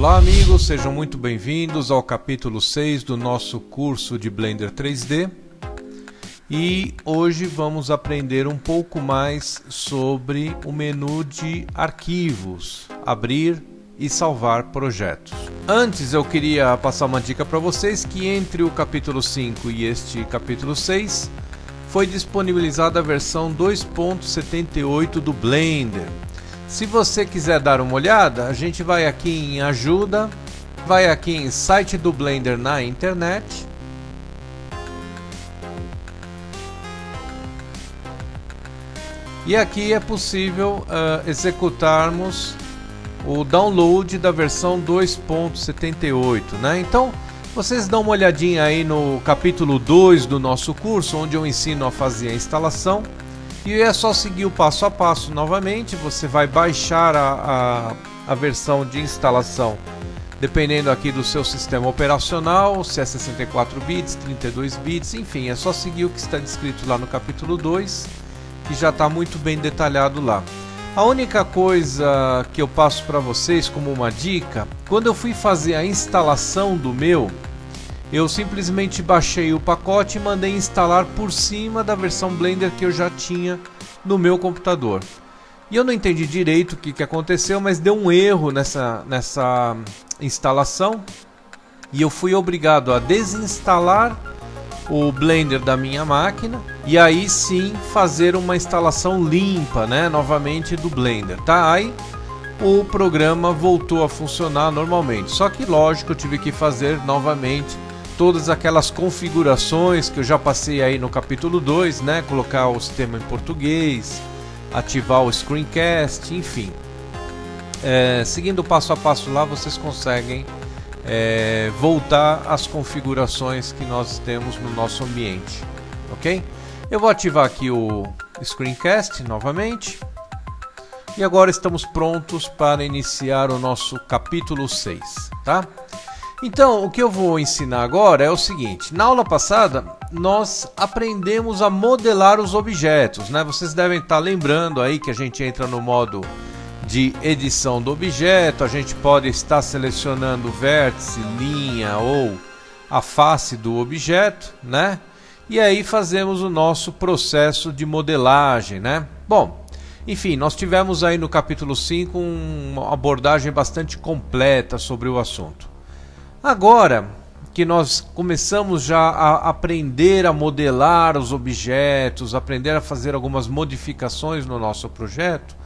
Olá amigos, sejam muito bem-vindos ao capítulo 6 do nosso curso de Blender 3D. E hoje vamos aprender um pouco mais sobre o menu de arquivos, abrir e salvar projetos. Antes eu queria passar uma dica para vocês que entre o capítulo 5 e este capítulo 6 foi disponibilizada a versão 2.78 do Blender. Se você quiser dar uma olhada, a gente vai aqui em ajuda, vai aqui em site do Blender na internet. E aqui é possível executarmos o download da versão 2.78, né? Então, vocês dão uma olhadinha aí no capítulo 2 do nosso curso, onde eu ensino a fazer a instalação. E é só seguir o passo a passo novamente. Você vai baixar a versão de instalação, dependendo aqui do seu sistema operacional, se é 64 bits, 32 bits, enfim, é só seguir o que está descrito lá no capítulo 2, que já está muito bem detalhado lá. A única coisa que eu passo para vocês como uma dica, quando eu fui fazer a instalação do meu, eu simplesmente baixei o pacote e mandei instalar por cima da versão Blender que eu já tinha no meu computador. E eu não entendi direito o que aconteceu, mas deu um erro nessa instalação e eu fui obrigado a desinstalar o Blender da minha máquina e aí sim fazer uma instalação limpa, né, novamente do Blender, tá? Aí o programa voltou a funcionar normalmente, só que lógico eu tive que fazer novamente todas aquelas configurações que eu já passei aí no capítulo 2, né? Colocar o sistema em português, ativar o screencast, enfim. Seguindo passo a passo lá, vocês conseguem voltar às configurações que nós temos no nosso ambiente, ok? Eu vou ativar aqui o screencast novamente. E agora estamos prontos para iniciar o nosso capítulo 6, tá? Então, o que eu vou ensinar agora é o seguinte. Na aula passada, nós aprendemos a modelar os objetos, né? Vocês devem estar lembrando aí que a gente entra no modo de edição do objeto. A gente pode estar selecionando vértice, linha ou a face do objeto, né? E aí fazemos o nosso processo de modelagem, né? Bom, enfim, nós tivemos aí no capítulo 5 uma abordagem bastante completa sobre o assunto. Agora que nós começamos já a aprender a modelar os objetos, aprender a fazer algumas modificações no nosso projeto,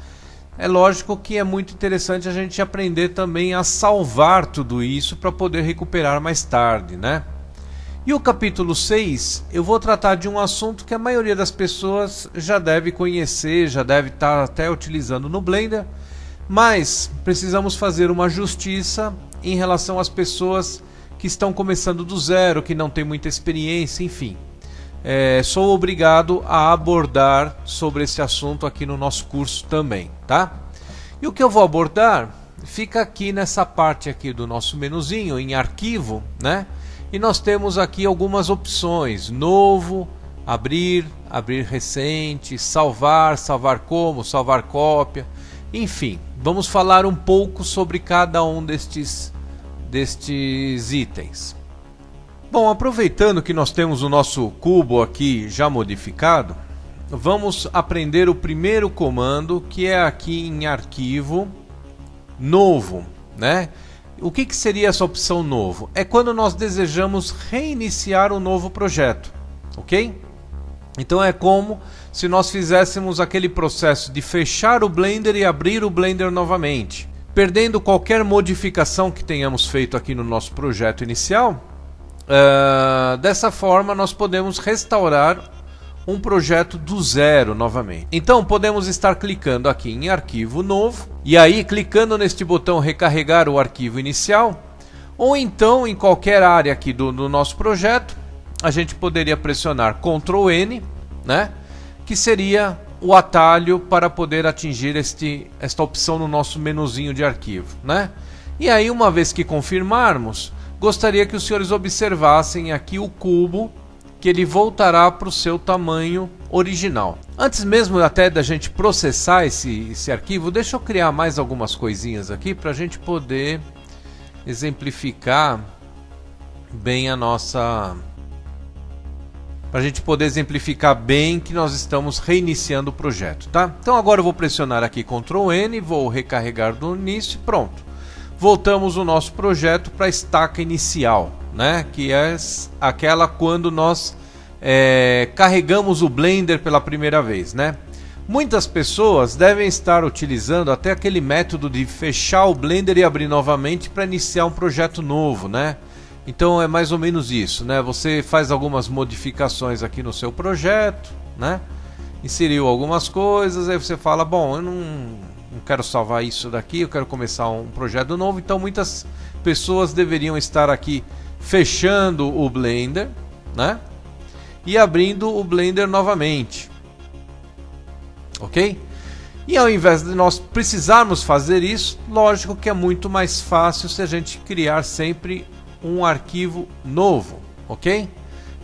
é lógico que é muito interessante a gente aprender também a salvar tudo isso para poder recuperar mais tarde, né? E o capítulo 6 eu vou tratar de um assunto que a maioria das pessoas já deve conhecer, já deve estar até utilizando no Blender, mas precisamos fazer uma justiça em relação às pessoas que estão começando do zero, que não tem muita experiência, enfim. Sou obrigado a abordar sobre esse assunto aqui no nosso curso também, tá? E o que eu vou abordar fica aqui nessa parte aqui do nosso menuzinho, em arquivo, né? E nós temos aqui algumas opções: novo, abrir, abrir recente, salvar, salvar como, salvar cópia, enfim. Vamos falar um pouco sobre cada um destes itens. Bom, aproveitando que nós temos o nosso cubo aqui já modificado, vamos aprender o primeiro comando, que é aqui em arquivo, novo, né? O que seria essa opção novo? É quando nós desejamos reiniciar um novo projeto, ok? Então é como se nós fizéssemos aquele processo de fechar o Blender e abrir o Blender novamente, perdendo qualquer modificação que tenhamos feito aqui no nosso projeto inicial. Dessa forma nós podemos restaurar um projeto do zero novamente. Então podemos estar clicando aqui em arquivo novo e aí clicando neste botão recarregar o arquivo inicial, ou então em qualquer área aqui do nosso projeto a gente poderia pressionar Ctrl N, né? Que seria o atalho para poder atingir esta opção no nosso menuzinho de arquivo, né? E aí, uma vez que confirmarmos, gostaria que os senhores observassem aqui o cubo, que ele voltará para o seu tamanho original. Antes mesmo até da gente processar esse arquivo, deixa eu criar mais algumas coisinhas aqui para a gente poder exemplificar bem a nossa... para a gente poder exemplificar bem que nós estamos reiniciando o projeto, tá? Então agora eu vou pressionar aqui Ctrl N, vou recarregar do início, pronto. Voltamos o nosso projeto para a estaca inicial, né? Que é aquela quando nós carregamos o Blender pela primeira vez, né? Muitas pessoas devem estar utilizando até aquele método de fechar o Blender e abrir novamente para iniciar um projeto novo, né? Então é mais ou menos isso, né? Você faz algumas modificações aqui no seu projeto, né? Inseriu algumas coisas, aí você fala, bom, eu não quero salvar isso daqui, eu quero começar um projeto novo. Então muitas pessoas deveriam estar aqui fechando o Blender, né? E abrindo o Blender novamente. Ok? E ao invés de nós precisarmos fazer isso, lógico que é muito mais fácil se a gente criar sempre um arquivo novo, ok?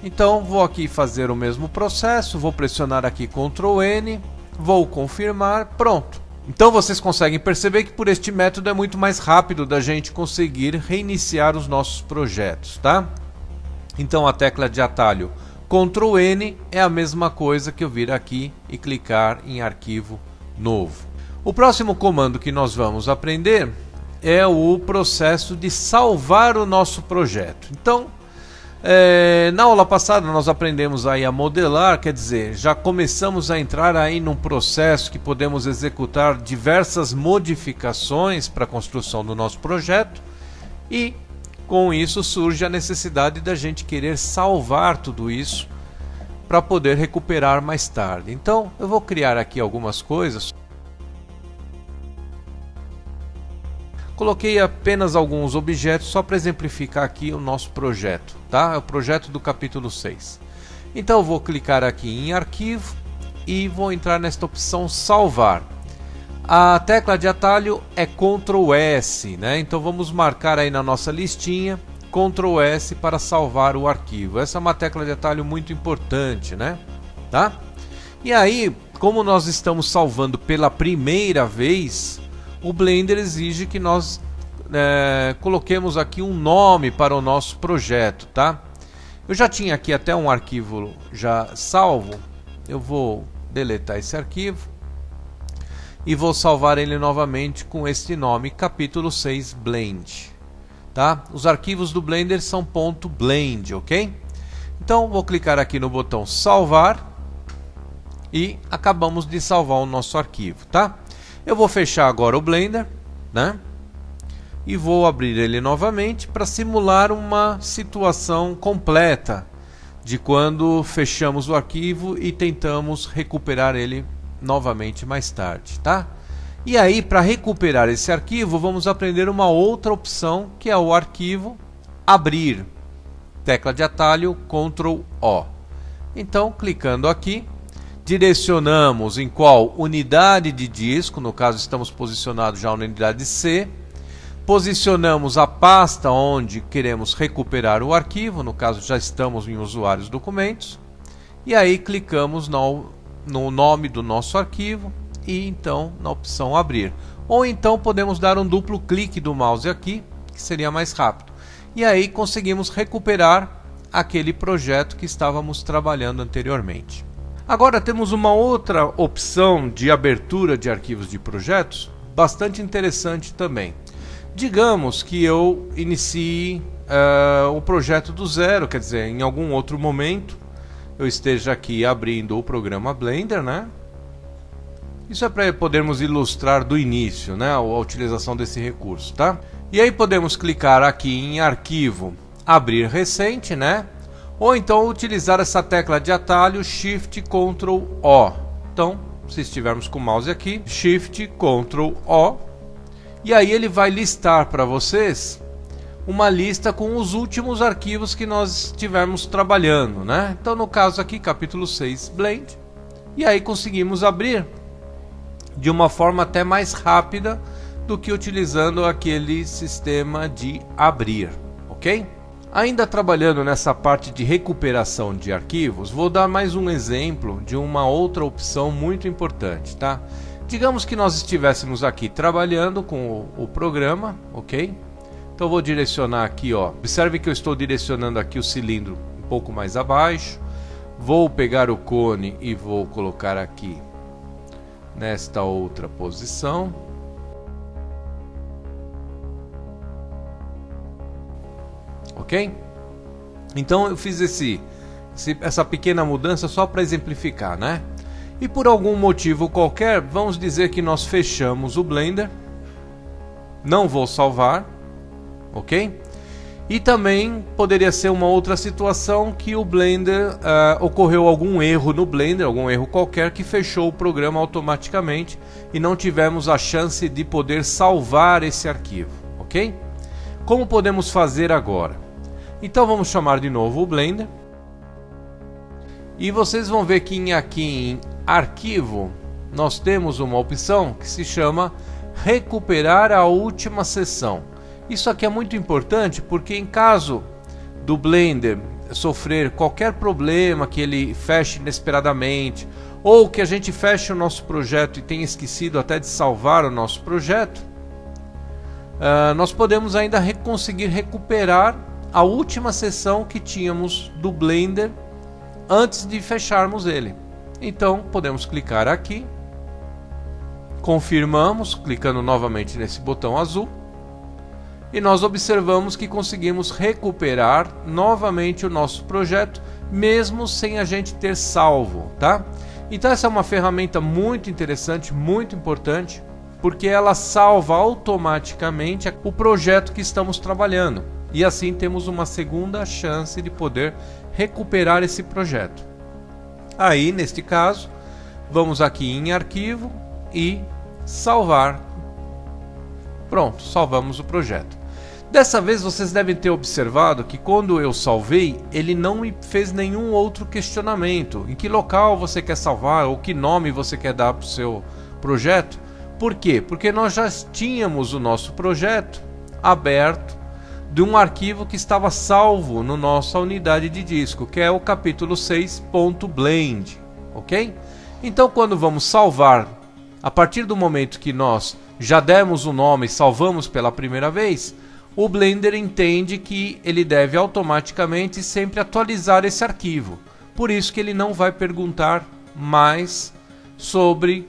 Então vou aqui fazer o mesmo processo, vou pressionar aqui Ctrl N, vou confirmar, pronto. Então vocês conseguem perceber que por este método é muito mais rápido da gente conseguir reiniciar os nossos projetos, tá? Então a tecla de atalho Ctrl N é a mesma coisa que eu vir aqui e clicar em arquivo novo. O próximo comando que nós vamos aprender é o processo de salvar o nosso projeto. Então, na aula passada nós aprendemos aí a modelar, quer dizer, já começamos a entrar aí num processo que podemos executar diversas modificações para a construção do nosso projeto e com isso surge a necessidade da gente querer salvar tudo isso para poder recuperar mais tarde. Então eu vou criar aqui algumas coisas. Coloquei apenas alguns objetos só para exemplificar aqui o nosso projeto, tá? É o projeto do capítulo 6. Então eu vou clicar aqui em arquivo e vou entrar nesta opção salvar. A tecla de atalho é Ctrl S, né? Então vamos marcar aí na nossa listinha Ctrl S para salvar o arquivo. Essa é uma tecla de atalho muito importante, né? Tá? E aí, como nós estamos salvando pela primeira vez, o Blender exige que nós coloquemos aqui um nome para o nosso projeto, tá? Eu já tinha aqui até um arquivo já salvo. Eu vou deletar esse arquivo e vou salvar ele novamente com este nome, capítulo 6 Blend, tá? Os arquivos do Blender são .blend, ok? Então vou clicar aqui no botão salvar e acabamos de salvar o nosso arquivo, tá? Eu vou fechar agora o Blender, né? E vou abrir ele novamente para simular uma situação completa de quando fechamos o arquivo e tentamos recuperar ele novamente mais tarde, tá? E aí, para recuperar esse arquivo, vamos aprender uma outra opção, que é o arquivo abrir. Tecla de atalho Ctrl O. Então, clicando aqui, direcionamos em qual unidade de disco, no caso estamos posicionados já na unidade C, posicionamos a pasta onde queremos recuperar o arquivo, no caso já estamos em usuários documentos, e aí clicamos no nome do nosso arquivo e então na opção abrir. Ou então podemos dar um duplo clique do mouse aqui, que seria mais rápido. E aí conseguimos recuperar aquele projeto que estávamos trabalhando anteriormente. Agora temos uma outra opção de abertura de arquivos de projetos, bastante interessante também. Digamos que eu inicie o projeto do zero, quer dizer, em algum outro momento eu esteja aqui abrindo o programa Blender, né? Isso é para podermos ilustrar do início, né, a utilização desse recurso, tá? E aí podemos clicar aqui em arquivo, abrir recente, né? Ou então utilizar essa tecla de atalho Shift Ctrl O. Então, se estivermos com o mouse aqui, Shift Ctrl O, e aí ele vai listar para vocês uma lista com os últimos arquivos que nós estivermos trabalhando, né? Então no caso aqui, capítulo 6 Blend, e aí conseguimos abrir de uma forma até mais rápida do que utilizando aquele sistema de abrir, ok? Ainda trabalhando nessa parte de recuperação de arquivos, vou dar mais um exemplo de uma outra opção muito importante, tá? Digamos que nós estivéssemos aqui trabalhando com o programa, ok? Então eu vou direcionar aqui, ó. Observe que eu estou direcionando aqui o cilindro um pouco mais abaixo. Vou pegar o cone e vou colocar aqui nesta outra posição. Ok? Então eu fiz essa pequena mudança só para exemplificar, né? E por algum motivo qualquer, vamos dizer que nós fechamos o Blender. Não vou salvar, ok? E também poderia ser uma outra situação que o Blender, ocorreu algum erro no Blender, algum erro qualquer que fechou o programa automaticamente e não tivemos a chance de poder salvar esse arquivo, ok? Como podemos fazer agora? Então vamos chamar de novo o Blender e vocês vão ver que aqui em Arquivo nós temos uma opção que se chama Recuperar a última sessão. Isso aqui é muito importante porque em caso do Blender sofrer qualquer problema, que ele feche inesperadamente, ou que a gente feche o nosso projeto e tenha esquecido até de salvar o nosso projeto, nós podemos ainda conseguir recuperar a última sessão que tínhamos do Blender antes de fecharmos ele. Então podemos clicar aqui, confirmamos, clicando novamente nesse botão azul, e nós observamos que conseguimos recuperar novamente o nosso projeto, mesmo sem a gente ter salvo, tá? Então essa é uma ferramenta muito interessante, muito importante, porque ela salva automaticamente o projeto que estamos trabalhando. E assim temos uma segunda chance de poder recuperar esse projeto. Aí, neste caso, vamos aqui em Arquivo e Salvar. Pronto, salvamos o projeto. Dessa vez vocês devem ter observado que quando eu salvei, ele não me fez nenhum outro questionamento. Em que local você quer salvar ou que nome você quer dar para o seu projeto? Por quê? Porque nós já tínhamos o nosso projeto aberto de um arquivo que estava salvo na nossa unidade de disco, que é o capítulo 6.blend, ok? Então quando vamos salvar, a partir do momento que nós já demos o nome e salvamos pela primeira vez, o Blender entende que ele deve automaticamente sempre atualizar esse arquivo. Por isso que ele não vai perguntar mais sobre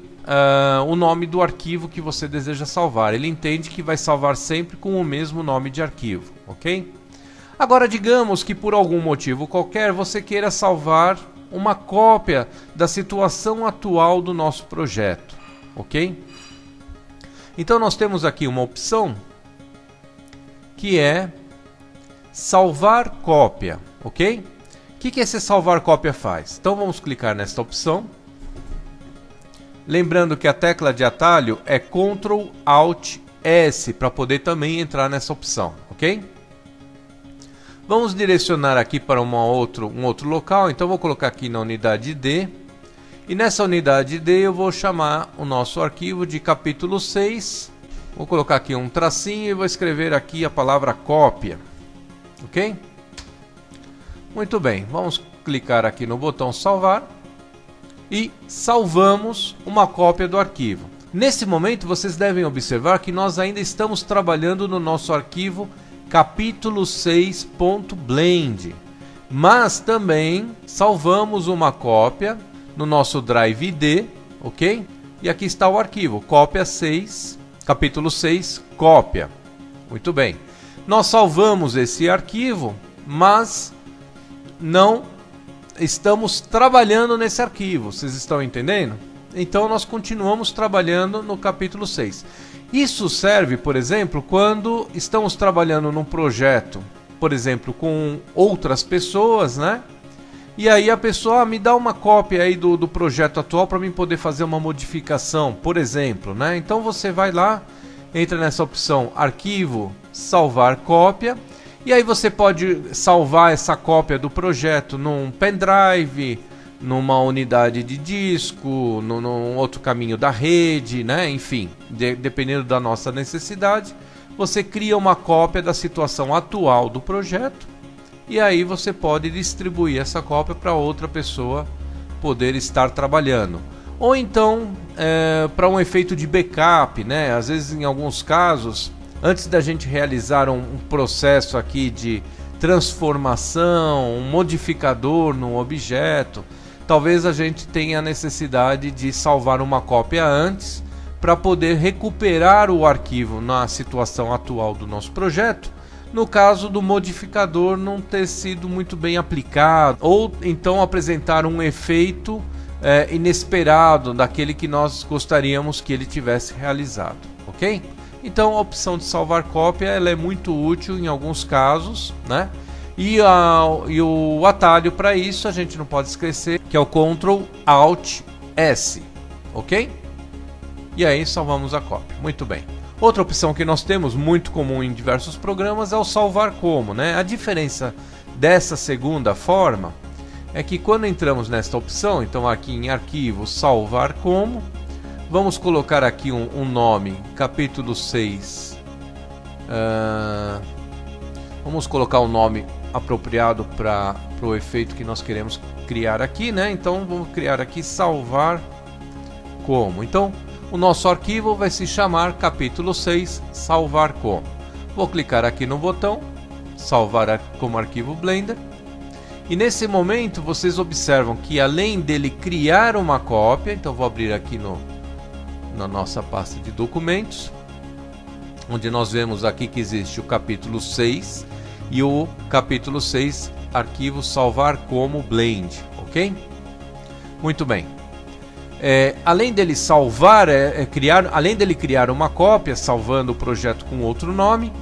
o nome do arquivo que você deseja salvar. Ele entende que vai salvar sempre com o mesmo nome de arquivo, ok? Agora digamos que por algum motivo qualquer você queira salvar uma cópia da situação atual do nosso projeto, ok? Então nós temos aqui uma opção que é salvar cópia, ok? O que esse salvar cópia faz? Então vamos clicar nesta opção. Lembrando que a tecla de atalho é Ctrl Alt S para poder também entrar nessa opção, ok? Vamos direcionar aqui para um outro local, então vou colocar aqui na unidade D. E nessa unidade D eu vou chamar o nosso arquivo de capítulo 6. Vou colocar aqui um tracinho e vou escrever aqui a palavra cópia, ok? Muito bem, vamos clicar aqui no botão salvar. E salvamos uma cópia do arquivo. Nesse momento vocês devem observar que nós ainda estamos trabalhando no nosso arquivo capítulo 6.blend, mas também salvamos uma cópia no nosso drive D, ok? E aqui está o arquivo, cópia 6, capítulo 6, cópia. Muito bem. Nós salvamos esse arquivo, mas não estamos trabalhando nesse arquivo, vocês estão entendendo? Então nós continuamos trabalhando no capítulo 6. Isso serve, por exemplo, quando estamos trabalhando num projeto, por exemplo, com outras pessoas, né? E aí a pessoa me dá uma cópia aí do projeto atual para mim poder fazer uma modificação, por exemplo, né? Então você vai lá, entra nessa opção Arquivo, Salvar Cópia. E aí você pode salvar essa cópia do projeto num pendrive, numa unidade de disco, num outro caminho da rede, né? Enfim, dependendo da nossa necessidade, você cria uma cópia da situação atual do projeto e aí você pode distribuir essa cópia para outra pessoa poder estar trabalhando. Ou então, para um efeito de backup, né? Às vezes, em alguns casos, antes da gente realizar um processo aqui de transformação, um modificador num objeto, talvez a gente tenha a necessidade de salvar uma cópia antes para poder recuperar o arquivo na situação atual do nosso projeto, no caso do modificador não ter sido muito bem aplicado, ou então apresentar um efeito inesperado daquele que nós gostaríamos que ele tivesse realizado, ok? Então a opção de salvar cópia ela é muito útil em alguns casos, né? E o atalho para isso a gente não pode esquecer que é o Ctrl Alt S, ok? E aí salvamos a cópia. Muito bem. Outra opção que nós temos, muito comum em diversos programas, é o salvar como, né? A diferença dessa segunda forma é que quando entramos nesta opção, então aqui em arquivo, salvar como, vamos colocar aqui um nome, capítulo 6. Vamos colocar um nome apropriado para o efeito que nós queremos criar aqui, né? Então vamos criar aqui salvar como. Então o nosso arquivo vai se chamar capítulo 6 salvar como. Vou clicar aqui no botão salvar como arquivo Blender. E nesse momento vocês observam que além dele criar uma cópia, então vou abrir aqui na nossa pasta de documentos, onde nós vemos aqui que existe o capítulo 6 e o capítulo 6 arquivo salvar como Blend, ok? Muito bem. Além dele salvar, além dele criar uma cópia, salvando o projeto com outro nome,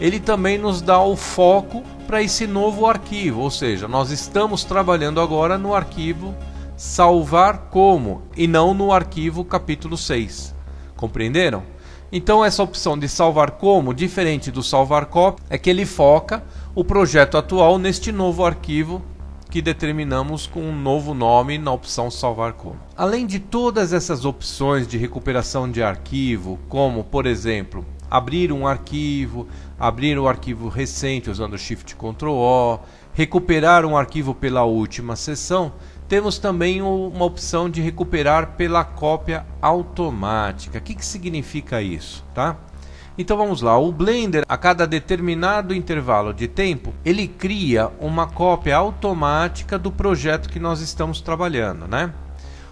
ele também nos dá o foco para esse novo arquivo, ou seja, nós estamos trabalhando agora no arquivo salvar como e não no arquivo capítulo 6. Compreenderam? Então essa opção de salvar como, diferente do salvar cópia, é que ele foca o projeto atual neste novo arquivo que determinamos com um novo nome na opção salvar como. Além de todas essas opções de recuperação de arquivo, como por exemplo, abrir um arquivo, abrir o arquivo recente usando Shift Ctrl O, recuperar um arquivo pela última sessão, temos também uma opção de recuperar pela cópia automática. O que significa isso, tá? Então vamos lá, o Blender a cada determinado intervalo de tempo, ele cria uma cópia automática do projeto que nós estamos trabalhando, né?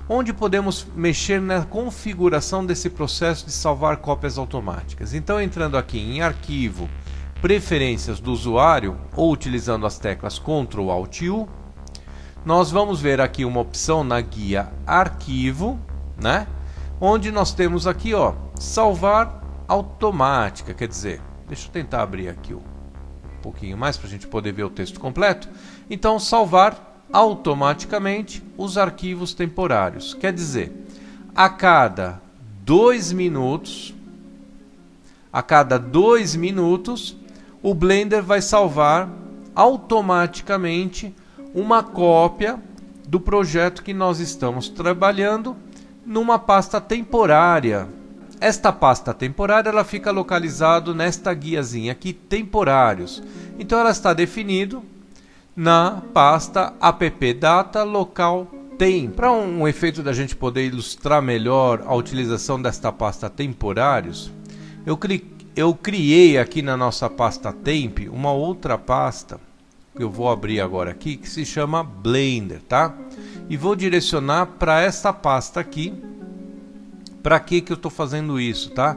Onde podemos mexer na configuração desse processo de salvar cópias automáticas. Então entrando aqui em arquivo, preferências do usuário, ou utilizando as teclas Ctrl Alt U, nós vamos ver aqui uma opção na guia arquivo, né? Onde nós temos aqui, ó, salvar automática, quer dizer, deixa eu tentar abrir aqui um pouquinho mais para a gente poder ver o texto completo. Então, salvar automaticamente os arquivos temporários, quer dizer, a cada 2 minutos, o Blender vai salvar automaticamente uma cópia do projeto que nós estamos trabalhando numa pasta temporária. Esta pasta temporária ela fica localizada nesta guiazinha aqui, temporários. Então ela está definido na pasta appdata local tem. Para um efeito da gente poder ilustrar melhor a utilização desta pasta temporários, eu criei aqui na nossa pasta temp uma outra pasta que eu vou abrir agora aqui, que se chama Blender, tá? E vou direcionar para esta pasta aqui. Para que eu estou fazendo isso, tá?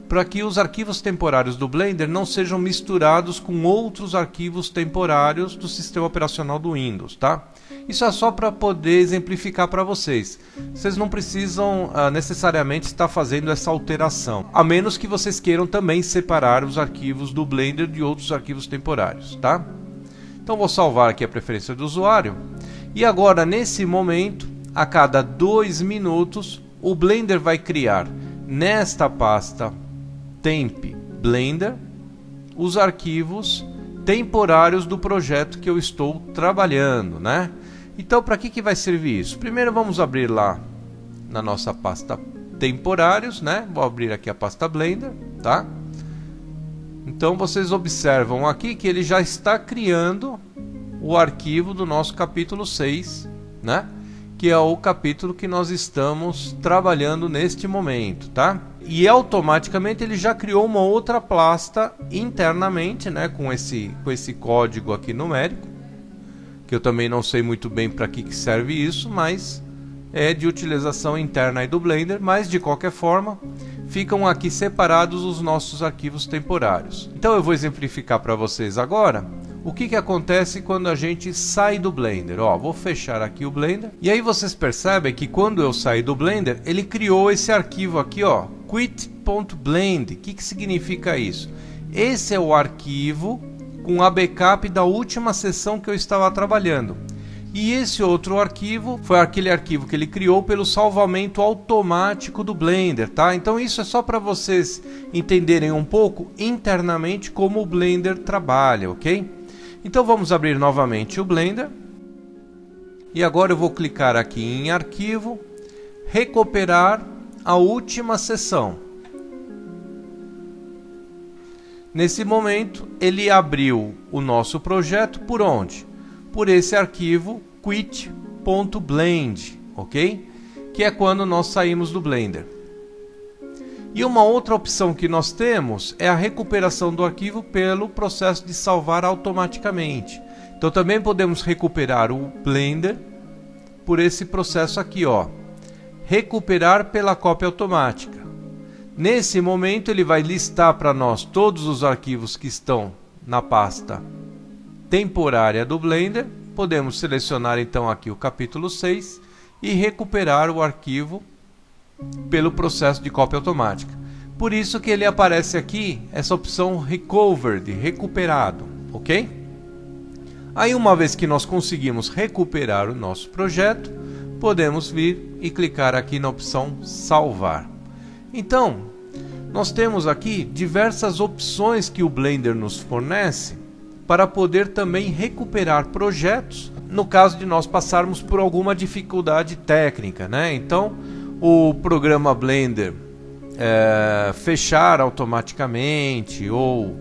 Para que os arquivos temporários do Blender não sejam misturados com outros arquivos temporários do sistema operacional do Windows, tá? Isso é só para poder exemplificar para vocês. Vocês não precisam necessariamente estar fazendo essa alteração, a menos que vocês queiram também separar os arquivos do Blender de outros arquivos temporários, tá? Então vou salvar aqui a preferência do usuário. E agora, nesse momento, a cada 2 minutos, o Blender vai criar nesta pasta temp Blender os arquivos temporários do projeto que eu estou trabalhando, né? Então, para que vai servir isso? Primeiro vamos abrir lá na nossa pasta temporários, né? Vou abrir aqui a pasta Blender, tá? Então vocês observam aqui que ele já está criando o arquivo do nosso capítulo 6, né? que é o capítulo que nós estamos trabalhando neste momento, tá? E automaticamente ele já criou uma outra pasta internamente, né, com esse código aqui numérico, que eu também não sei muito bem para que serve isso, mas é de utilização interna aí do Blender, mas de qualquer forma ficam aqui separados os nossos arquivos temporários. Então eu vou exemplificar para vocês agora o que acontece quando a gente sai do Blender. Ó, vou fechar aqui o Blender. E aí vocês percebem que quando eu saí do Blender, ele criou esse arquivo aqui, ó, quit.blend. O que significa isso? Esse é o arquivo com a backup da última sessão que eu estava trabalhando. E esse outro arquivo foi aquele arquivo que ele criou pelo salvamento automático do Blender, tá? Então isso é só para vocês entenderem um pouco internamente como o Blender trabalha, ok? Então vamos abrir novamente o Blender. E agora eu vou clicar aqui em Arquivo, Recuperar a última sessão. Nesse momento ele abriu o nosso projeto por onde? Por esse arquivo quit.blend, ok? Que é quando nós saímos do Blender. E uma outra opção que nós temos é a recuperação do arquivo pelo processo de salvar automaticamente. Então também podemos recuperar o Blender por esse processo aqui, ó, recuperar pela cópia automática. Nesse momento ele vai listar para nós todos os arquivos que estão na pasta temporária do Blender. Podemos selecionar então aqui o capítulo 6 e recuperar o arquivo pelo processo de cópia automática. Por isso que ele aparece aqui essa opção Recovered, recuperado, ok? Aí uma vez que nós conseguimos recuperar o nosso projeto, podemos vir e clicar aqui na opção Salvar. Então, nós temos aqui diversas opções que o Blender nos fornece para poder também recuperar projetos no caso de nós passarmos por alguma dificuldade técnica, né? Então, o programa Blender fechar automaticamente ou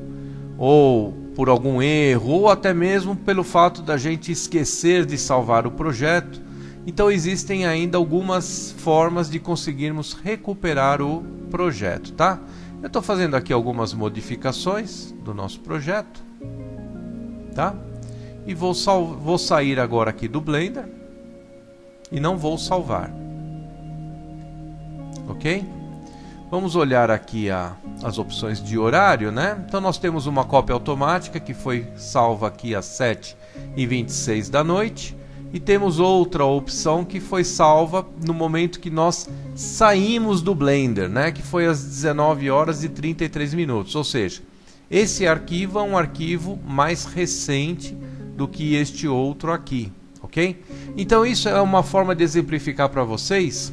por algum erro, ou até mesmo pelo fato da gente esquecer de salvar o projeto. Então existem ainda algumas formas de conseguirmos recuperar o projeto, tá? Eu estou fazendo aqui algumas modificações do nosso projeto, tá? E vou sair agora aqui do Blender e não vou salvar, ok? Vamos olhar aqui as opções de horário, né? Então nós temos uma cópia automática que foi salva aqui às 7h26 da noite. E temos outra opção que foi salva no momento que nós saímos do Blender, né? Que foi às 19h33. Ou seja, esse arquivo é um arquivo mais recente do que este outro aqui, ok? Então isso é uma forma de exemplificar para vocês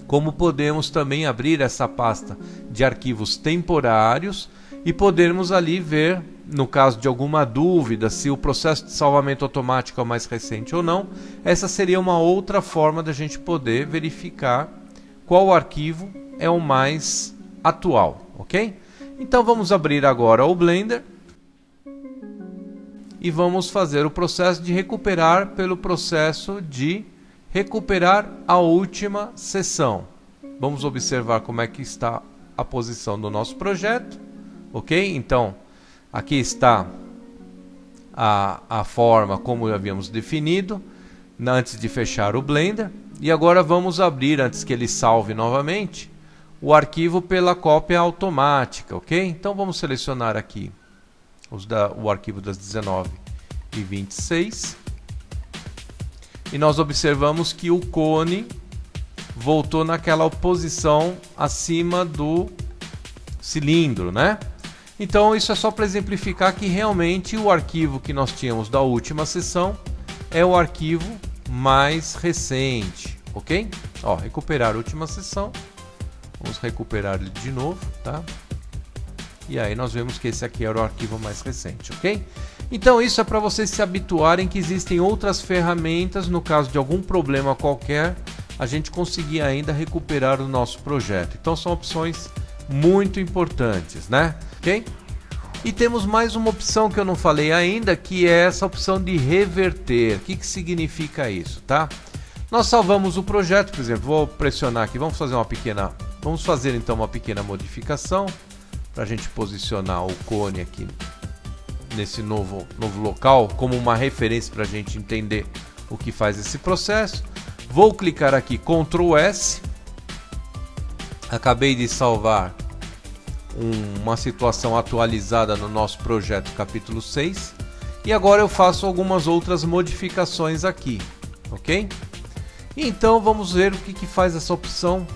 como podemos também abrir essa pasta de arquivos temporários e podermos ali ver, no caso de alguma dúvida, se o processo de salvamento automático é o mais recente ou não. Essa seria uma outra forma da gente poder verificar qual arquivo é o mais atual, ok? Então vamos abrir agora o Blender e vamos fazer o processo de recuperar pelo processo de recuperar a última sessão. Vamos observar como é que está a posição do nosso projeto, ok? Então aqui está a forma como havíamos definido antes de fechar o Blender. E agora vamos abrir, antes que ele salve novamente, o arquivo pela cópia automática, ok? Então vamos selecionar aqui o arquivo das 19h26. E nós observamos que o cone voltou naquela posição acima do cilindro, né? Então isso é só para exemplificar que realmente o arquivo que nós tínhamos da última sessão é o arquivo mais recente, ok? Ó, recuperar a última sessão. Vamos recuperar ele de novo, tá? E aí nós vemos que esse aqui era o arquivo mais recente, ok? Então isso é para vocês se habituarem que existem outras ferramentas, no caso de algum problema qualquer, a gente conseguir ainda recuperar o nosso projeto. Então são opções muito importantes, né? Ok? E temos mais uma opção que eu não falei ainda, que é essa opção de reverter. O que significa isso, tá? Nós salvamos o projeto, por exemplo, vou pressionar aqui, vamos fazer então uma pequena modificação para a gente posicionar o cone aqui nesse novo local como uma referência para a gente entender o que faz esse processo. Vou clicar aqui Ctrl S. Acabei de salvar uma situação atualizada no nosso projeto capítulo 6 e agora eu faço algumas outras modificações aqui, ok? Então vamos ver o que faz essa opção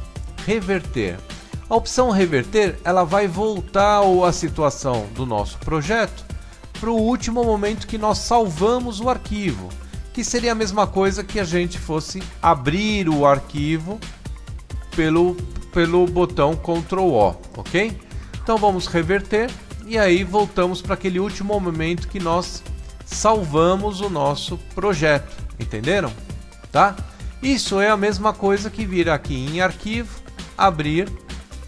reverter. A opção reverter, ela vai voltar a situação do nosso projeto para o último momento que nós salvamos o arquivo, que seria a mesma coisa que a gente fosse abrir o arquivo pelo botão Ctrl O, ok? Então vamos reverter e aí voltamos para aquele último momento que nós salvamos o nosso projeto, entenderam? Tá? Isso é a mesma coisa que vir aqui em arquivo, abrir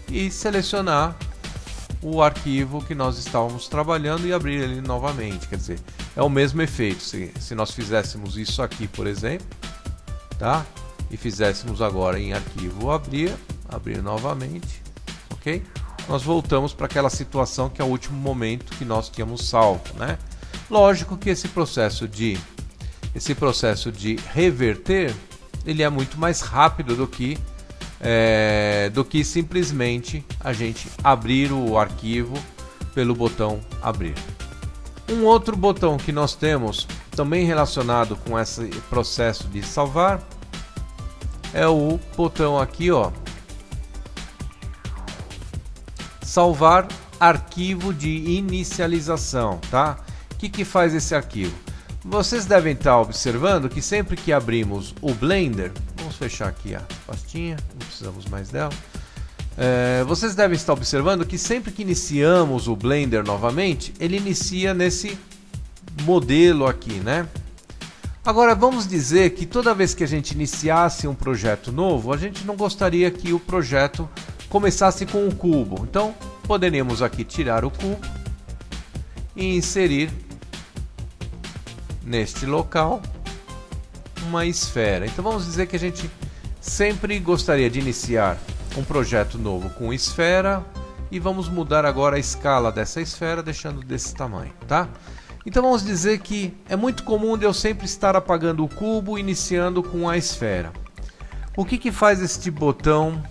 e selecionar o arquivo que nós estávamos trabalhando e abrir ele novamente. Quer dizer, é o mesmo efeito. Se nós fizéssemos isso aqui, por exemplo, tá? E fizéssemos agora em arquivo abrir novamente, ok? Nós voltamos para aquela situação que é o último momento que nós tínhamos salvo, né? Lógico que esse processo de reverter, ele é muito mais rápido do que simplesmente a gente abrir o arquivo pelo botão abrir. Um outro botão que nós temos também relacionado com esse processo de salvar é o botão aqui, ó, salvar arquivo de inicialização, tá? O que faz esse arquivo? Vocês devem estar observando que sempre que abrimos o Blender, vamos fechar aqui a pastinha, não precisamos mais dela. Vocês devem estar observando que sempre que iniciamos o Blender novamente, ele inicia nesse modelo aqui, né? Agora vamos dizer que toda vez que a gente iniciasse um projeto novo, a gente não gostaria que o projeto começasse com um cubo. Então poderíamos aqui tirar o cubo e inserir neste local uma esfera. Então vamos dizer que a gente sempre gostaria de iniciar um projeto novo com esfera e vamos mudar agora a escala dessa esfera, deixando desse tamanho, tá? Então vamos dizer que é muito comum de eu sempre estar apagando o cubo, iniciando com a esfera. O que faz este botão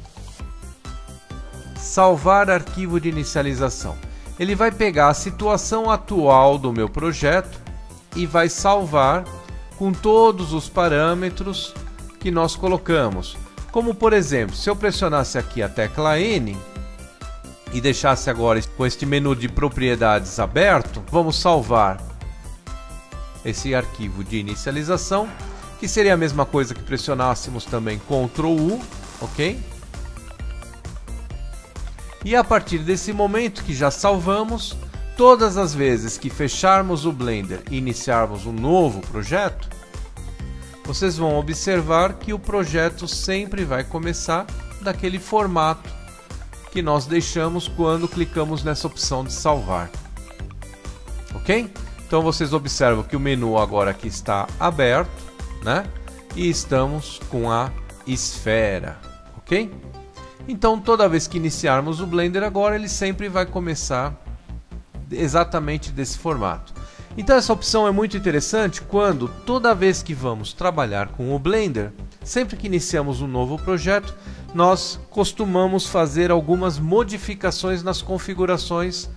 salvar arquivo de inicialização? Ele vai pegar a situação atual do meu projeto e vai salvar com todos os parâmetros que nós colocamos. Como por exemplo, se eu pressionasse aqui a tecla N e deixasse agora com este menu de propriedades aberto, vamos salvar esse arquivo de inicialização, que seria a mesma coisa que pressionássemos também Ctrl U, ok? E a partir desse momento que já salvamos, todas as vezes que fecharmos o Blender e iniciarmos um novo projeto, vocês vão observar que o projeto sempre vai começar daquele formato que nós deixamos quando clicamos nessa opção de salvar. Ok? Então vocês observam que o menu agora aqui está aberto, né? E estamos com a esfera, ok? Então toda vez que iniciarmos o Blender agora, ele sempre vai começar exatamente desse formato. Então essa opção é muito interessante quando toda vez que vamos trabalhar com o Blender, sempre que iniciamos um novo projeto, nós costumamos fazer algumas modificações nas configurações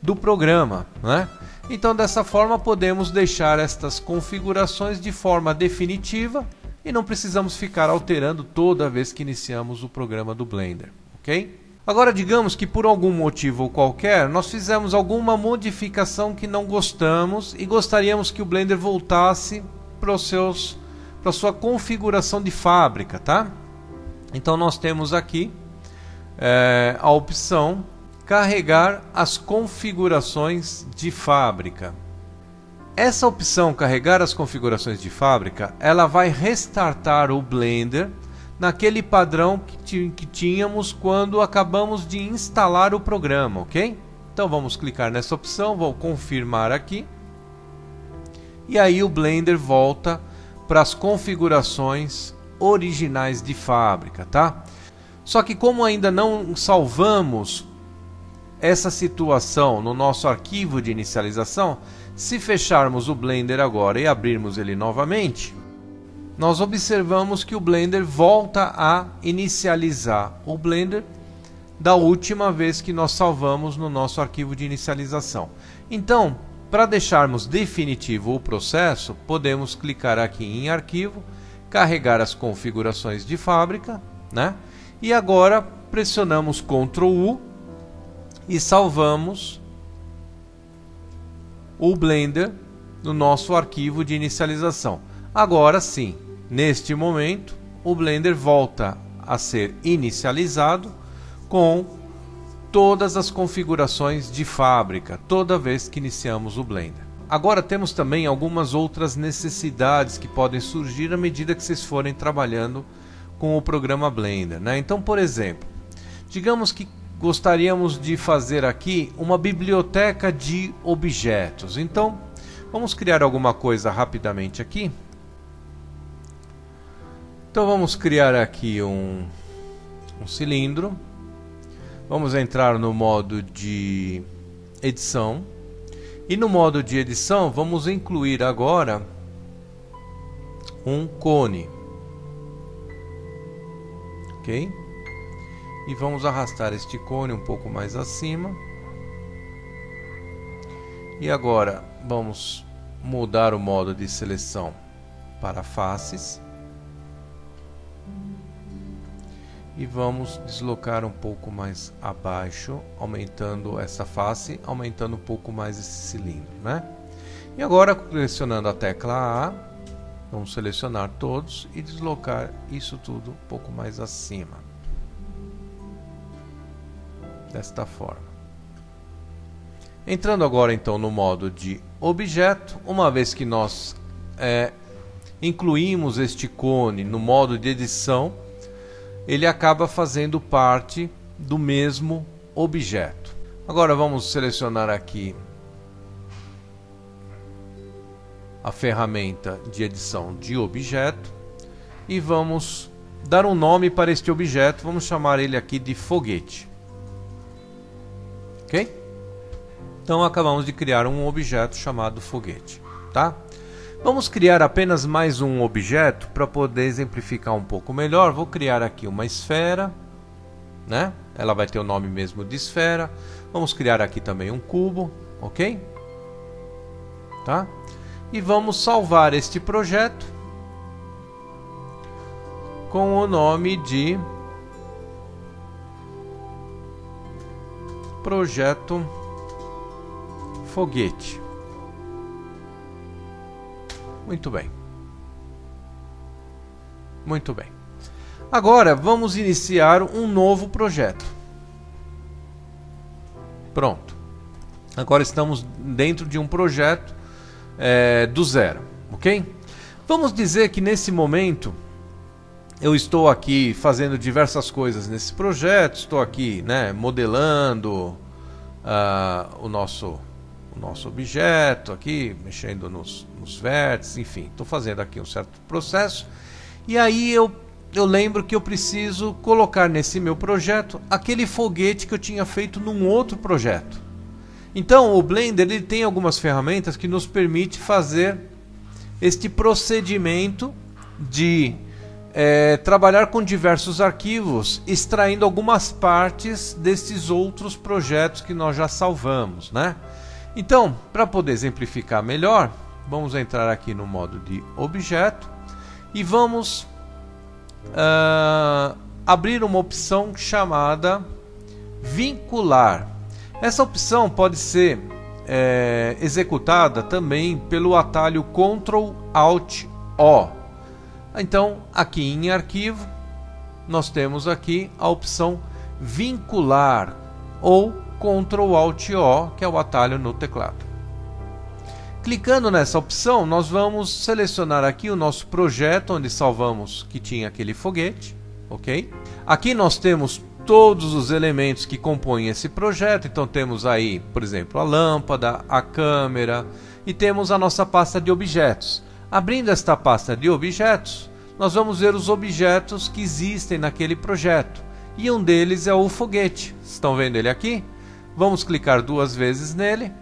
do programa, né? Então dessa forma podemos deixar estas configurações de forma definitiva e não precisamos ficar alterando toda vez que iniciamos o programa do Blender, ok? Agora digamos que por algum motivo qualquer nós fizemos alguma modificação que não gostamos e gostaríamos que o Blender voltasse para a sua configuração de fábrica, tá? Então nós temos aqui a opção carregar as configurações de fábrica. Essa opção carregar as configurações de fábrica, ela vai restartar o Blender naquele padrão que tínhamos quando acabamos de instalar o programa, ok? Então vamos clicar nessa opção, vou confirmar aqui e aí o Blender volta para as configurações originais de fábrica, tá? Só que como ainda não salvamos essa situação no nosso arquivo de inicialização, se fecharmos o Blender agora e abrirmos ele novamente, nós observamos que o Blender volta a inicializar o Blender da última vez que nós salvamos no nosso arquivo de inicialização. Então, para deixarmos definitivo o processo, podemos clicar aqui em Arquivo, carregar as configurações de fábrica, né? E agora pressionamos Ctrl U e salvamos o Blender no nosso arquivo de inicialização. Agora sim, neste momento, o Blender volta a ser inicializado com todas as configurações de fábrica, toda vez que iniciamos o Blender. Agora temos também algumas outras necessidades que podem surgir à medida que vocês forem trabalhando com o programa Blender, né? Então, por exemplo, digamos que gostaríamos de fazer aqui uma biblioteca de objetos. Então, vamos criar alguma coisa rapidamente aqui. Então, vamos criar aqui um cilindro. Vamos entrar no modo de edição. E no modo de edição, vamos incluir agora um cone. Ok? E vamos arrastar este cone um pouco mais acima. E agora vamos mudar o modo de seleção para faces. E vamos deslocar um pouco mais abaixo, aumentando essa face, aumentando um pouco mais esse cilindro, né? E agora, pressionando a tecla A, vamos selecionar todos e deslocar isso tudo um pouco mais acima. Desta forma. Entrando agora então no modo de objeto, uma vez que nós incluímos este cone no modo de edição, ele acaba fazendo parte do mesmo objeto. Agora vamos selecionar aqui a ferramenta de edição de objeto e vamos dar um nome para este objeto. Vamos chamar ele aqui de foguete. Ok? Então acabamos de criar um objeto chamado foguete, tá? Vamos criar apenas mais um objeto para poder exemplificar um pouco melhor. Vou criar aqui uma esfera, né? Ela vai ter o nome mesmo de esfera. Vamos criar aqui também um cubo, ok? Tá? E vamos salvar este projeto com o nome de Projeto Foguete. Muito bem. Muito bem. Agora vamos iniciar um novo projeto. Pronto. Agora estamos dentro de um projeto do zero, ok? Vamos dizer que nesse momento eu estou aqui fazendo diversas coisas nesse projeto. Estou aqui, né, modelando o nosso objeto aqui, mexendo nos vértices, enfim, estou fazendo aqui um certo processo. E aí eu lembro que eu preciso colocar nesse meu projeto aquele foguete que eu tinha feito num outro projeto. Então o Blender ele tem algumas ferramentas que nos permite fazer este procedimento de trabalhar com diversos arquivos, extraindo algumas partes desses outros projetos que nós já salvamos, né? Então, para poder exemplificar melhor, vamos entrar aqui no modo de objeto e vamos abrir uma opção chamada vincular. Essa opção pode ser executada também pelo atalho Ctrl Alt O. Então, aqui em arquivo, nós temos aqui a opção vincular ou Ctrl Alt O, que é o atalho no teclado. Clicando nessa opção, nós vamos selecionar aqui o nosso projeto onde salvamos que tinha aquele foguete, ok? Aqui nós temos todos os elementos que compõem esse projeto. Então temos aí, por exemplo, a lâmpada, a câmera e temos a nossa pasta de objetos. Abrindo esta pasta de objetos, nós vamos ver os objetos que existem naquele projeto. E um deles é o foguete. Estão vendo ele aqui? Vamos clicar 2 vezes nele.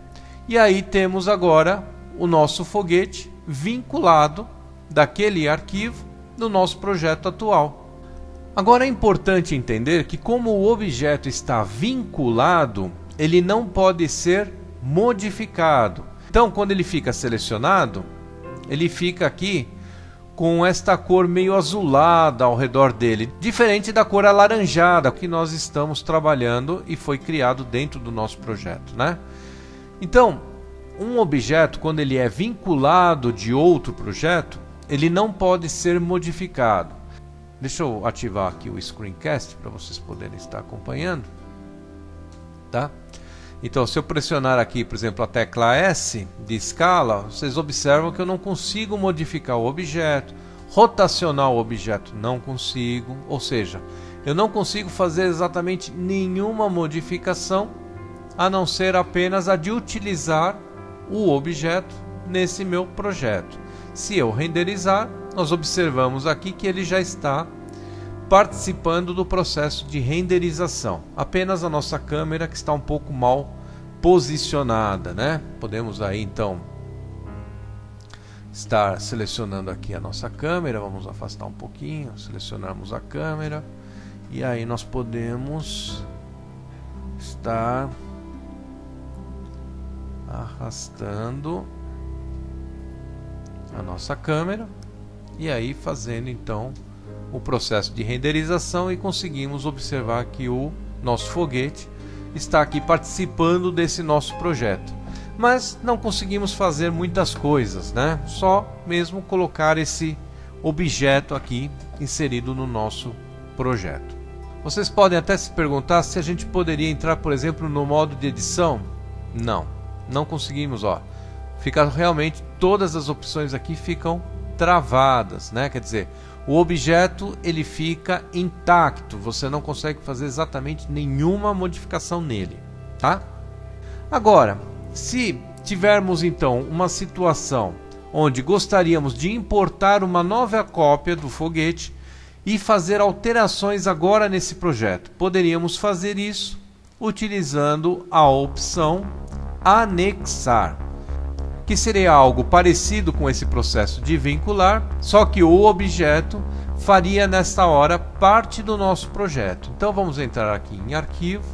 E aí temos agora o nosso foguete vinculado daquele arquivo no nosso projeto atual. Agora é importante entender que, como o objeto está vinculado, ele não pode ser modificado. Então, quando ele fica selecionado, ele fica aqui com esta cor meio azulada ao redor dele, diferente da cor alaranjada que nós estamos trabalhando e foi criado dentro do nosso projeto, né? Então, um objeto, quando ele é vinculado de outro projeto, ele não pode ser modificado. Deixa eu ativar aqui o screencast para vocês poderem estar acompanhando, tá? Então, se eu pressionar aqui, por exemplo, a tecla S de escala, vocês observam que eu não consigo modificar o objeto, rotacionar o objeto, não consigo, ou seja, eu não consigo fazer exatamente nenhuma modificação, a não ser apenas a de utilizar o objeto nesse meu projeto. Se eu renderizar, nós observamos aqui que ele já está participando do processo de renderização. Apenas a nossa câmera que está um pouco mal posicionada, né? Podemos aí então estar selecionando aqui a nossa câmera. Vamos afastar um pouquinho, selecionarmos a câmera e aí nós podemos estar arrastando a nossa câmera e aí fazendo então o processo de renderização, e conseguimos observar que o nosso foguete está aqui participando desse nosso projeto. Mas não conseguimos fazer muitas coisas, né? Só mesmo colocar esse objeto aqui inserido no nosso projeto. Vocês podem até se perguntar se a gente poderia entrar, por exemplo, no modo de edição. Não conseguimos, ó. Fica realmente, todas as opções aqui ficam travadas, né? Quer dizer, o objeto ele fica intacto, você não consegue fazer exatamente nenhuma modificação nele, tá? Agora, se tivermos então uma situação onde gostaríamos de importar uma nova cópia do foguete e fazer alterações agora nesse projeto, poderíamos fazer isso utilizando a opção anexar, que seria algo parecido com esse processo de vincular, só que o objeto faria nesta hora parte do nosso projeto. Então vamos entrar aqui em arquivo,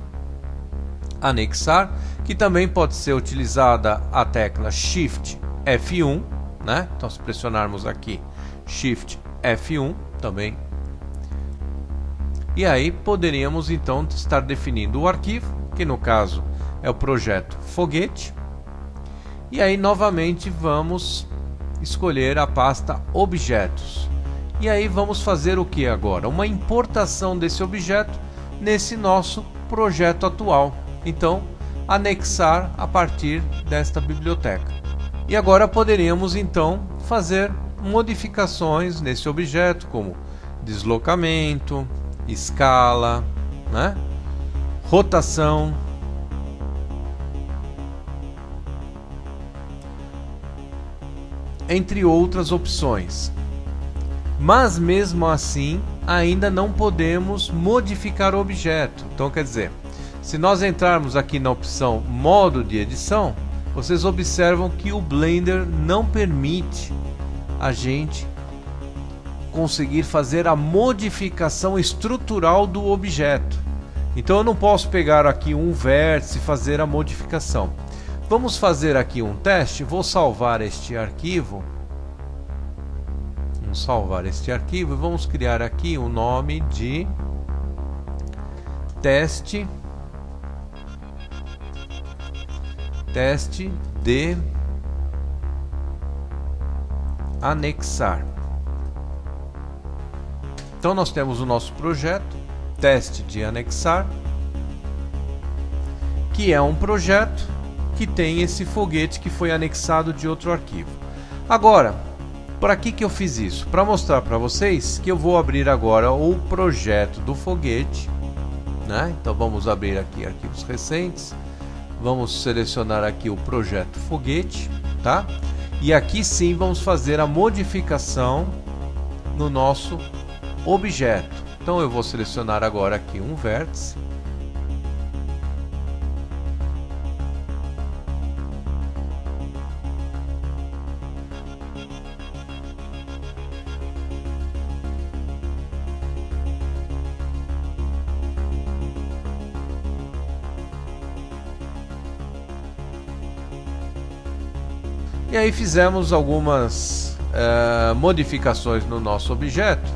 anexar, que também pode ser utilizada a tecla Shift F1, né? Então se pressionarmos aqui Shift F1 também, e aí poderíamos então estar definindo o arquivo, que no caso é o projeto foguete. E aí novamente vamos escolher a pasta objetos. E aí vamos fazer o que agora? Uma importação desse objeto nesse nosso projeto atual. Então, anexar a partir desta biblioteca. E agora poderíamos então fazer modificações nesse objeto, como deslocamento, escala, né? Rotação, entre outras opções. Mas mesmo assim ainda não podemos modificar o objeto. Então quer dizer, se nós entrarmos aqui na opção modo de edição, vocês observam que o Blender não permite a gente conseguir fazer a modificação estrutural do objeto. Então eu não posso pegar aqui um vértice e fazer a modificação. Vamos fazer aqui um teste. Vou salvar este arquivo. Vamos salvar este arquivo e vamos criar aqui o nome de teste de anexar. Então nós temos o nosso projeto teste de anexar, que é um projeto que tem esse foguete que foi anexado de outro arquivo. Agora, para que eu fiz isso? Para mostrar para vocês que eu vou abrir agora o projeto do foguete, né? Então vamos abrir aqui arquivos recentes, vamos selecionar aqui o projeto foguete, tá? E aqui sim vamos fazer a modificação no nosso objeto. Então eu vou selecionar agora aqui um vértice. E aí fizemos algumas modificações no nosso objeto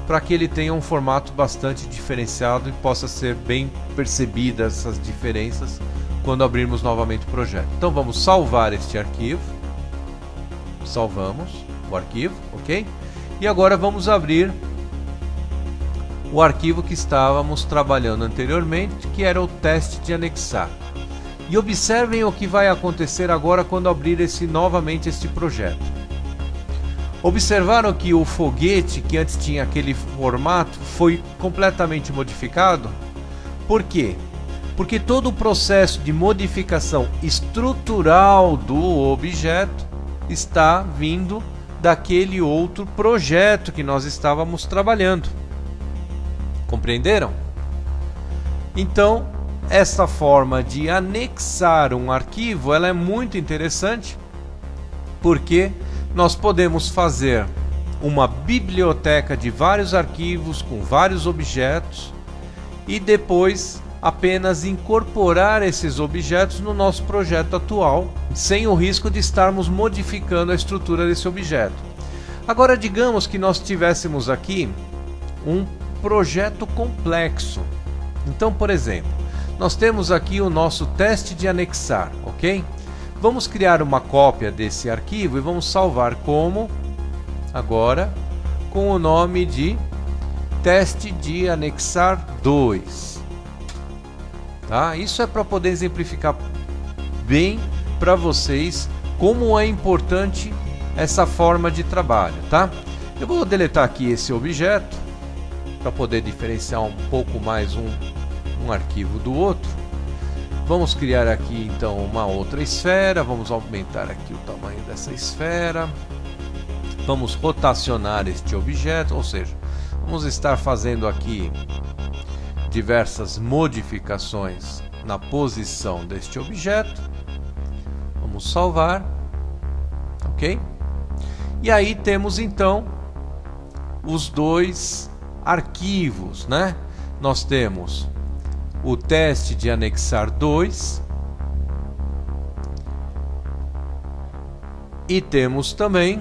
para que ele tenha um formato bastante diferenciado e possa ser bem percebidas essas diferenças quando abrirmos novamente o projeto. Então vamos salvar este arquivo. Salvamos o arquivo, ok? E agora vamos abrir o arquivo que estávamos trabalhando anteriormente, que era o teste de anexar. E observem o que vai acontecer agora quando abrir novamente este projeto. Observaram que o foguete, que antes tinha aquele formato, foi completamente modificado? Por quê? Porque todo o processo de modificação estrutural do objeto está vindo daquele outro projeto que nós estávamos trabalhando. Compreenderam? Então, essa forma de anexar um arquivo, ela é muito interessante, porque nós podemos fazer uma biblioteca de vários arquivos com vários objetos e depois apenas incorporar esses objetos no nosso projeto atual, sem o risco de estarmos modificando a estrutura desse objeto. Agora, digamos que nós tivéssemos aqui um projeto complexo. Então, por exemplo, nós temos aqui o nosso teste de anexar, ok? Vamos criar uma cópia desse arquivo e vamos salvar como, agora, com o nome de teste de anexar 2. Tá? Isso é para poder exemplificar bem para vocês como é importante essa forma de trabalho, tá? Eu vou deletar aqui esse objeto para poder diferenciar um pouco mais um arquivo do outro. Vamos criar aqui então uma outra esfera, vamos aumentar aqui o tamanho dessa esfera, vamos rotacionar este objeto, ou seja, vamos estar fazendo aqui diversas modificações na posição deste objeto. Vamos salvar, ok? E aí temos então os dois arquivos, né? Nós temos o teste de anexar 2 e temos também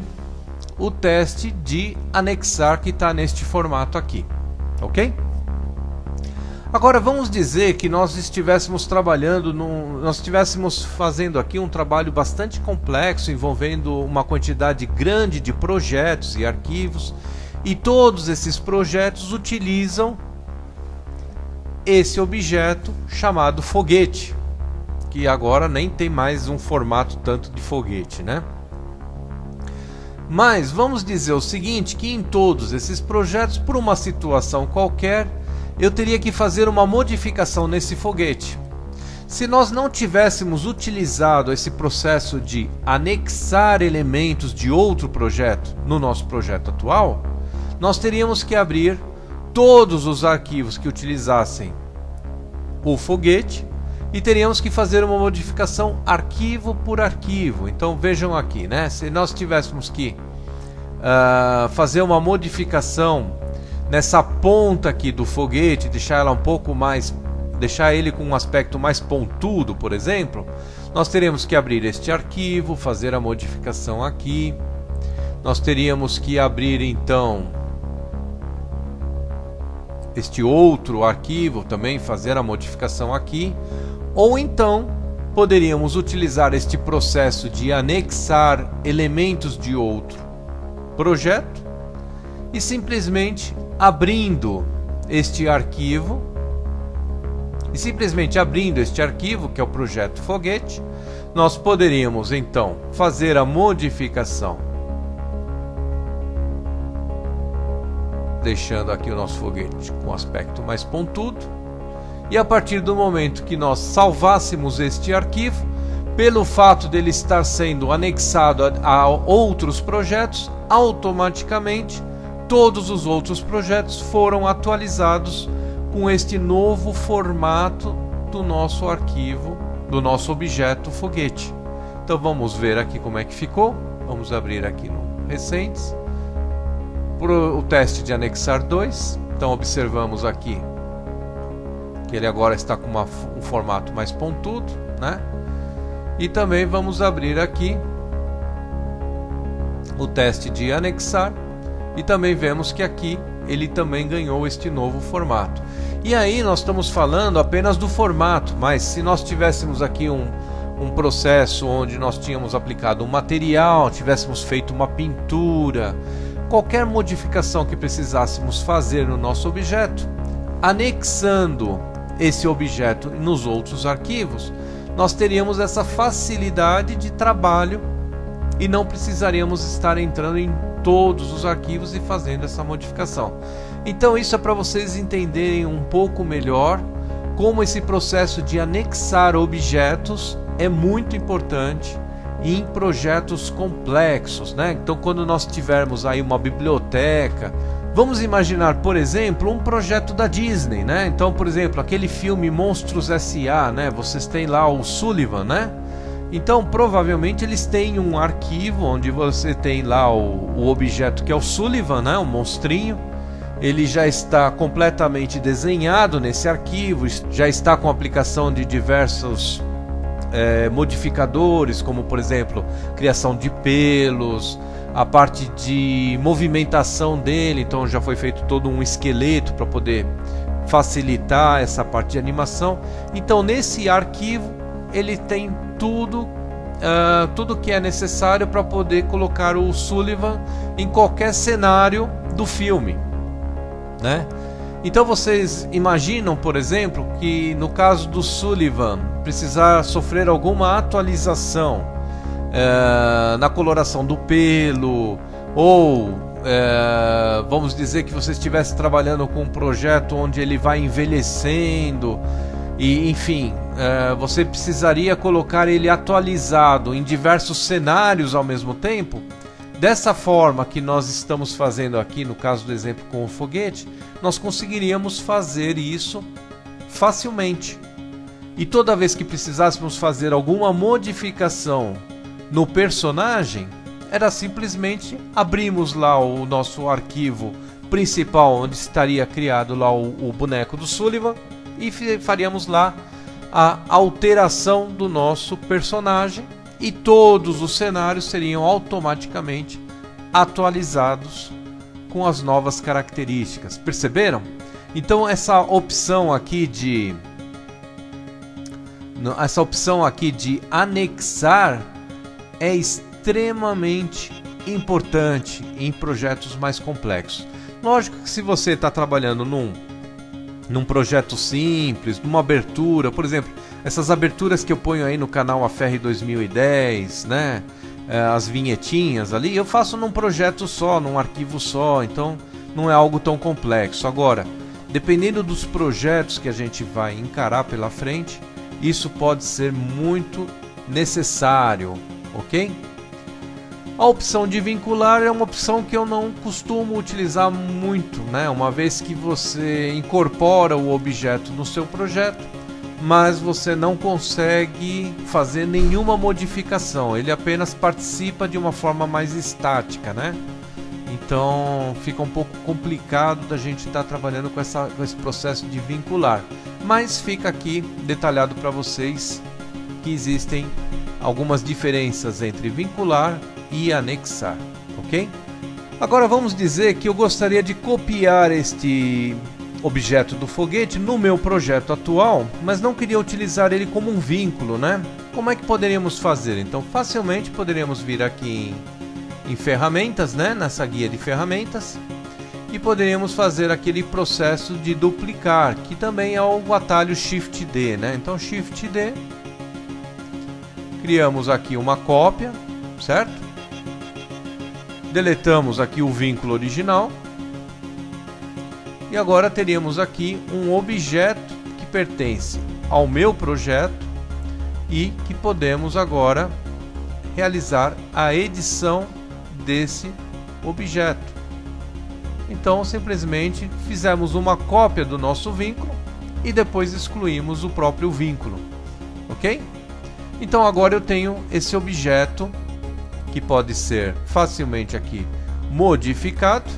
o teste de anexar, que está neste formato aqui, ok? Agora vamos dizer que nós estivéssemos trabalhando, nós estivéssemos fazendo aqui um trabalho bastante complexo, envolvendo uma quantidade grande de projetos e arquivos, e todos esses projetos utilizam esse objeto chamado foguete, que agora nem tem mais um formato tanto de foguete, né? Mas vamos dizer o seguinte, que em todos esses projetos, por uma situação qualquer, eu teria que fazer uma modificação nesse foguete. Se nós não tivéssemos utilizado esse processo de anexar elementos de outro projeto no nosso projeto atual, nós teríamos que abrir todos os arquivos que utilizassem o foguete e teríamos que fazer uma modificação arquivo por arquivo. Então vejam aqui, né? Se nós tivéssemos que fazer uma modificação nessa ponta aqui do foguete, deixar ela um pouco mais, deixar ele com um aspecto mais pontudo, por exemplo, nós teríamos que abrir este arquivo, fazer a modificação aqui. Nós teríamos que abrir então este outro arquivo, também fazer a modificação aqui, ou então poderíamos utilizar este processo de anexar elementos de outro projeto e simplesmente abrindo este arquivo, que é o projeto foguete, nós poderíamos então fazer a modificação, deixando aqui o nosso foguete com aspecto mais pontudo, e a partir do momento que nós salvássemos este arquivo, pelo fato dele estar sendo anexado a outros projetos, automaticamente todos os outros projetos foram atualizados com este novo formato do nosso arquivo, do nosso objeto foguete. Então vamos ver aqui como é que ficou. Vamos abrir aqui no Recentes, o teste de anexar 2. Então observamos aqui que ele agora está com um formato mais pontudo, né? E também vamos abrir aqui o teste de anexar e também vemos que aqui ele também ganhou este novo formato. E aí nós estamos falando apenas do formato, mas se nós tivéssemos aqui um processo onde nós tínhamos aplicado um material, tivéssemos feito uma pintura, qualquer modificação que precisássemos fazer no nosso objeto, anexando esse objeto nos outros arquivos, nós teríamos essa facilidade de trabalho e não precisaríamos estar entrando em todos os arquivos e fazendo essa modificação. Então isso é para vocês entenderem um pouco melhor como esse processo de anexar objetos é muito importante em projetos complexos, né? Então quando nós tivermos aí uma biblioteca, vamos imaginar, por exemplo, um projeto da Disney, né? Então, por exemplo, aquele filme Monstros S.A., né? Vocês têm lá o Sullivan, né? Então, provavelmente eles têm um arquivo onde você tem lá o objeto que é o Sullivan, né? O monstrinho. Ele já está completamente desenhado nesse arquivo, já está com aplicação de diversos modificadores, como por exemplo, criação de pelos, a parte de movimentação dele, então já foi feito todo um esqueleto para poder facilitar essa parte de animação. Então nesse arquivo ele tem tudo que é necessário para poder colocar o Sullivan em qualquer cenário do filme, né? Então vocês imaginam, por exemplo, que no caso do Sullivan precisar sofrer alguma atualização na coloração do pelo, ou vamos dizer que você estivesse trabalhando com um projeto onde ele vai envelhecendo e enfim, você precisaria colocar ele atualizado em diversos cenários ao mesmo tempo. Dessa forma que nós estamos fazendo aqui no caso do exemplo com o foguete, nós conseguiríamos fazer isso facilmente. E toda vez que precisássemos fazer alguma modificação no personagem, era simplesmente abrimos lá o nosso arquivo principal onde estaria criado lá o boneco do Sullivan e faríamos lá a alteração do nosso personagem e todos os cenários seriam automaticamente atualizados com as novas características. Perceberam? Então essa opção aqui de anexar é extremamente importante em projetos mais complexos. Lógico que se você está trabalhando num projeto simples, numa abertura, por exemplo, essas aberturas que eu ponho aí no canal AFR 2010, né? As vinhetinhas ali, eu faço num projeto só, num arquivo só, então não é algo tão complexo. Agora, dependendo dos projetos que a gente vai encarar pela frente, isso pode ser muito necessário, ok? A opção de vincular é uma opção que eu não costumo utilizar muito, né? Uma vez que você incorpora o objeto no seu projeto, mas você não consegue fazer nenhuma modificação, ele apenas participa de uma forma mais estática, né? Então fica um pouco complicado da gente estar trabalhando com esse processo de vincular, mas fica aqui detalhado para vocês que existem algumas diferenças entre vincular e anexar, ok? Agora vamos dizer que eu gostaria de copiar este objeto do foguete no meu projeto atual, mas não queria utilizar ele como um vínculo, né? Como é que poderíamos fazer? Então facilmente poderíamos vir aqui em ferramentas, né? Nessa guia de ferramentas, e poderíamos fazer aquele processo de duplicar, que também é o atalho Shift D, né? Então Shift D, criamos aqui uma cópia, certo? Deletamos aqui o vínculo original. E agora teríamos aqui um objeto que pertence ao meu projeto e que podemos agora realizar a edição desse objeto. Então simplesmente fizemos uma cópia do nosso vínculo e depois excluímos o próprio vínculo, ok? Então agora eu tenho esse objeto que pode ser facilmente aqui modificado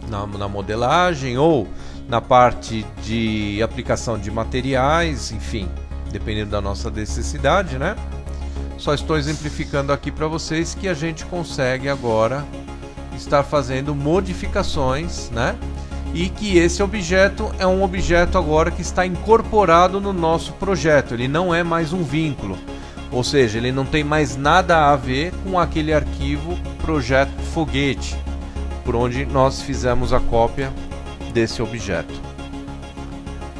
na modelagem ou na parte de aplicação de materiais, enfim, dependendo da nossa necessidade, né? Só estou exemplificando aqui para vocês que a gente consegue agora estar fazendo modificações, né? E que esse objeto é um objeto agora que está incorporado no nosso projeto, ele não é mais um vínculo, ou seja, ele não tem mais nada a ver com aquele arquivo projeto foguete, por onde nós fizemos a cópia desse objeto.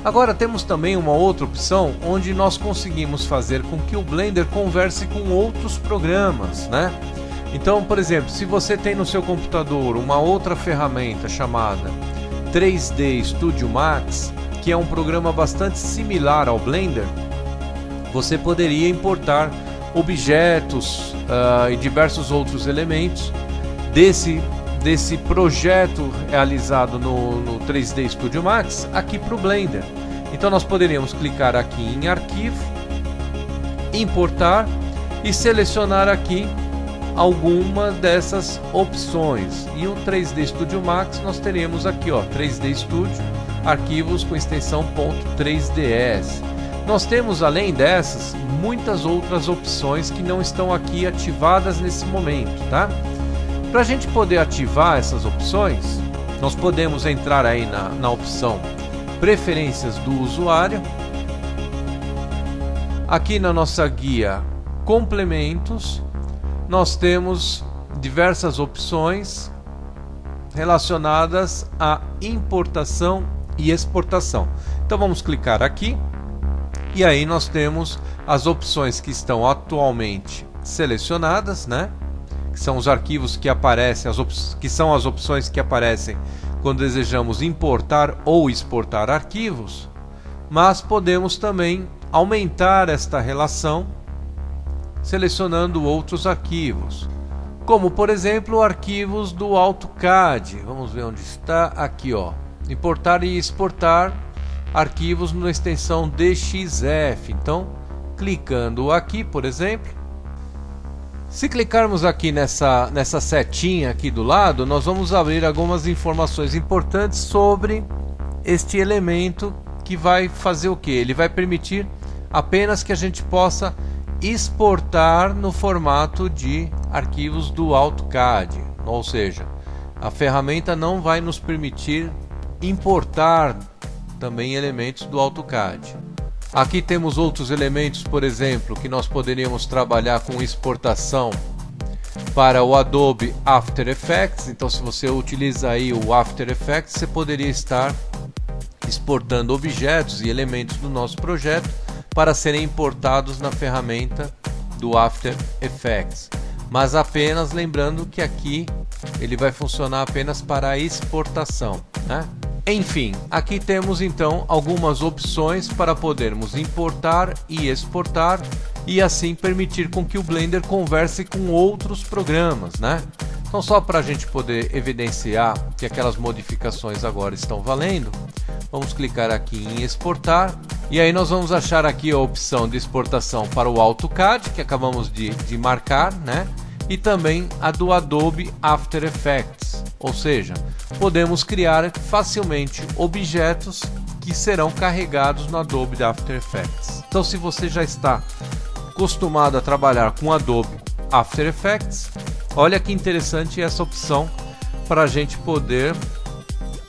Agora temos também uma outra opção onde nós conseguimos fazer com que o Blender converse com outros programas, né? Então, por exemplo, se você tem no seu computador uma outra ferramenta chamada 3D Studio Max, que é um programa bastante similar ao Blender, você poderia importar objetos e diversos outros elementos desse projeto realizado no 3D Studio Max aqui para o Blender. Então nós poderíamos clicar aqui em arquivo, importar e selecionar aqui alguma dessas opções. E o 3D Studio Max nós teremos aqui, ó, 3D Studio, arquivos com extensão .3ds. Nós temos, além dessas, muitas outras opções que não estão aqui ativadas nesse momento, tá? Para a gente poder ativar essas opções, nós podemos entrar aí na opção Preferências do usuário. Aqui na nossa guia Complementos, nós temos diversas opções relacionadas à importação e exportação. Então vamos clicar aqui e aí nós temos as opções que estão atualmente selecionadas, né? Que são os arquivos que aparecem, que são as opções que aparecem quando desejamos importar ou exportar arquivos, mas podemos também aumentar esta relação selecionando outros arquivos, como por exemplo arquivos do AutoCAD. Vamos ver onde está, aqui ó, importar e exportar arquivos na extensão DXF. Então clicando aqui, por exemplo, se clicarmos aqui nessa setinha aqui do lado, nós vamos abrir algumas informações importantes sobre este elemento que vai fazer o que? Ele vai permitir apenas que a gente possa exportar no formato de arquivos do AutoCAD, ou seja, a ferramenta não vai nos permitir importar também elementos do AutoCAD. Aqui temos outros elementos, por exemplo, que nós poderíamos trabalhar com exportação para o Adobe After Effects. Então, se você utiliza aí o After Effects, você poderia estar exportando objetos e elementos do nosso projeto para serem importados na ferramenta do After Effects. Mas apenas lembrando que aqui ele vai funcionar apenas para a exportação, né? Enfim, aqui temos então algumas opções para podermos importar e exportar e assim permitir com que o Blender converse com outros programas, né? Então, só para a gente poder evidenciar que aquelas modificações agora estão valendo, vamos clicar aqui em exportar e aí nós vamos achar aqui a opção de exportação para o AutoCAD, que acabamos de marcar, né? E também a do Adobe After Effects, ou seja, podemos criar facilmente objetos que serão carregados no Adobe After Effects. Então, se você já está acostumado a trabalhar com Adobe After Effects, olha que interessante essa opção para a gente poder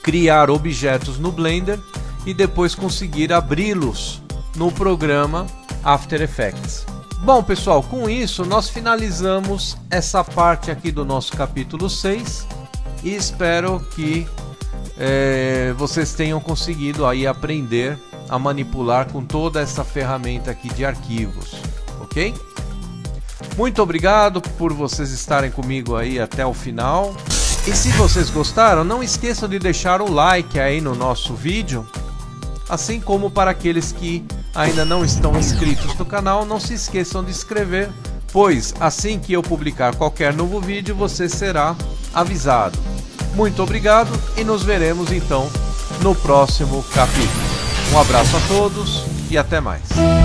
criar objetos no Blender e depois conseguir abri-los no programa After Effects. Bom, pessoal, com isso nós finalizamos essa parte aqui do nosso capítulo 6 e espero que vocês tenham conseguido aí aprender a manipular com toda essa ferramenta aqui de arquivos, ok? Muito obrigado por vocês estarem comigo aí até o final. E se vocês gostaram, não esqueçam de deixar o like aí no nosso vídeo, assim como para aqueles que ainda não estão inscritos no canal, não se esqueçam de inscrever, pois assim que eu publicar qualquer novo vídeo você será avisado. Muito obrigado e nos veremos então no próximo capítulo. Um abraço a todos e até mais.